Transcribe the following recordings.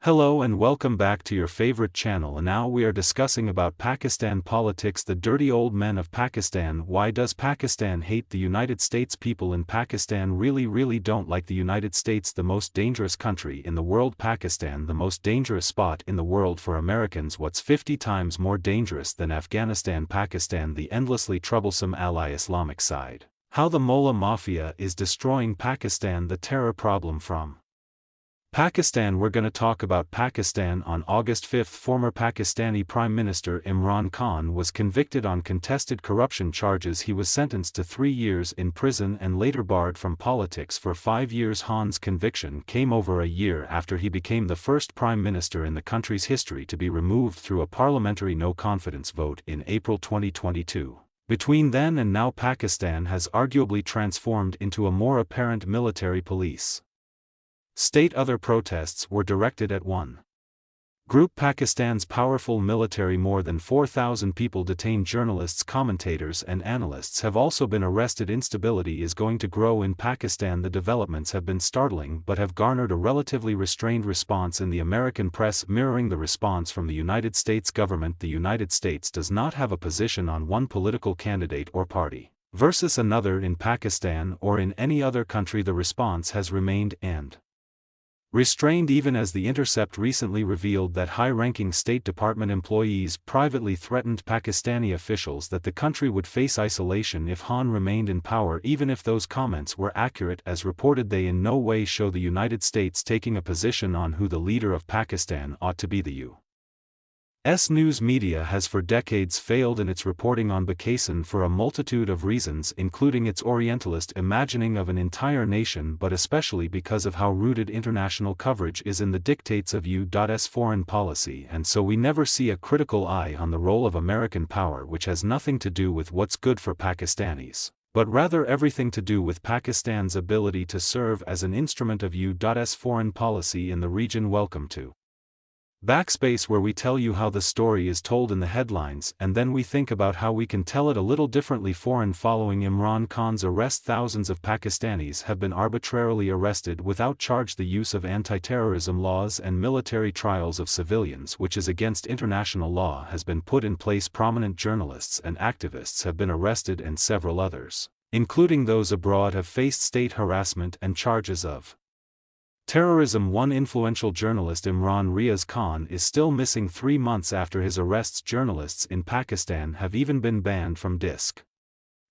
Hello and welcome back to your favorite channel, and now we are discussing about Pakistan politics, the dirty old men of Pakistan. Why does Pakistan hate the United States? People in Pakistan really don't like the United States, the most dangerous country in the world. Pakistan, the most dangerous spot in the world for Americans. What's 50 times more dangerous than Afghanistan? Pakistan, the endlessly troublesome ally. Islamic side. How the Mullah Mafia is destroying Pakistan. The terror problem from Pakistan. We're going to talk about Pakistan. On August 5, former Pakistani Prime Minister Imran Khan was convicted on contested corruption charges. He was sentenced to 3 years in prison and later barred from politics for 5 years. Khan's conviction came over a year after he became the first prime minister in the country's history to be removed through a parliamentary no-confidence vote in April 2022. Between then and now, Pakistan has arguably transformed into a more apparent military police state. Other protests were directed at one group: Pakistan's powerful military. More than 4,000 people detained. Journalists, commentators and analysts have also been arrested. Instability is going to grow in Pakistan. The developments have been startling but have garnered a relatively restrained response in the American press, mirroring the response from the United States government. The United States does not have a position on one political candidate or party versus another in Pakistan or in any other country. The response has remained and restrained, even as The Intercept recently revealed that high-ranking State Department employees privately threatened Pakistani officials that the country would face isolation if Khan remained in power. Even if those comments were accurate as reported, they in no way show the United States taking a position on who the leader of Pakistan ought to be. The U.S. news media has for decades failed in its reporting on Pakistan for a multitude of reasons, including its Orientalist imagining of an entire nation, but especially because of how rooted international coverage is in the dictates of U.S. foreign policy, and so we never see a critical eye on the role of American power, which has nothing to do with what's good for Pakistanis, but rather everything to do with Pakistan's ability to serve as an instrument of U.S. foreign policy in the region. Welcome to Backspace, where we tell you how the story is told in the headlines, and then we think about how we can tell it a little differently. Following Imran Khan's arrest, thousands of Pakistanis have been arbitrarily arrested without charge. The use of anti-terrorism laws and military trials of civilians, which is against international law, has been put in place. Prominent journalists and activists have been arrested, and several others, including those abroad, have faced state harassment and charges of terrorism. One influential journalist, Imran Riaz Khan, is still missing 3 months after his arrests. Journalists in Pakistan have even been banned from disc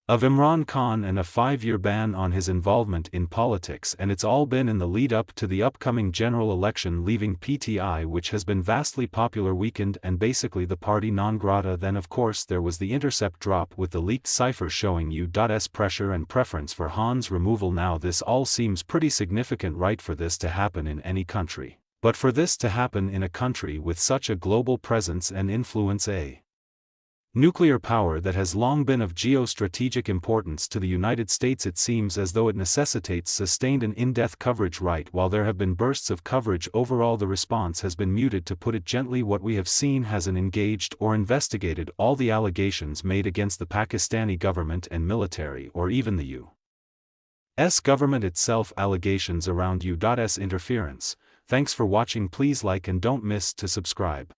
of Imran Khan and a 5-year ban on his involvement in politics, and it's all been in the lead up to the upcoming general election, leaving PTI, which has been vastly popular, weakened and basically the party non grata. Then of course there was the Intercept drop with the leaked CIPHER showing U.S. pressure and preference for Khan's removal. Now this all seems pretty significant, right, for this to happen in any country, but for this to happen in a country with such a global presence and influence, a nuclear power that has long been of geostrategic importance to the United States. It seems as though it necessitates sustained and in-depth coverage. Right, while there have been bursts of coverage, overall the response has been muted. To put it gently, what we have seen hasn't engaged or investigated all the allegations made against the Pakistani government and military, or even the U.S. government itself. Allegations around U.S. interference. Thanks for watching. Please like and don't miss to subscribe.